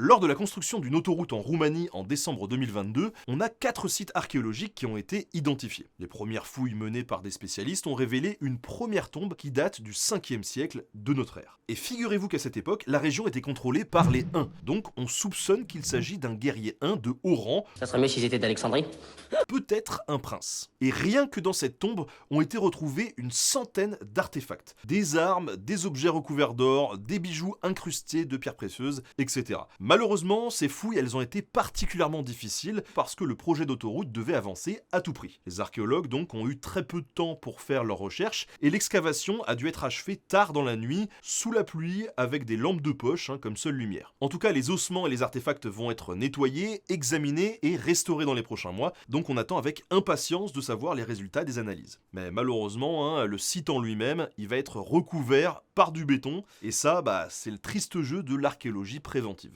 Lors de la construction d'une autoroute en Roumanie en décembre 2022, on a 4 sites archéologiques qui ont été identifiés. Les premières fouilles menées par des spécialistes ont révélé une première tombe qui date du 5e siècle de notre ère. Et figurez-vous qu'à cette époque, la région était contrôlée par les Huns, donc on soupçonne qu'il s'agit d'un guerrier Hun de haut rang, Ça serait mieux s'ils étaient d'Alexandrie. peut-être un prince. Et rien que dans cette tombe ont été retrouvés une centaine d'artefacts. Des armes, des objets recouverts d'or, des bijoux incrustés de pierres précieuses, etc. Malheureusement, ces fouilles, elles ont été particulièrement difficiles parce que le projet d'autoroute devait avancer à tout prix. Les archéologues donc ont eu très peu de temps pour faire leurs recherches et l'excavation a dû être achevée tard dans la nuit, sous la pluie, avec des lampes de poche comme seule lumière. En tout cas, les ossements et les artefacts vont être nettoyés, examinés et restaurés dans les prochains mois, donc on attend avec impatience de savoir les résultats des analyses. Mais malheureusement, le site en lui-même, il va être recouvert par du béton, et ça, c'est le triste jeu de l'archéologie préventive.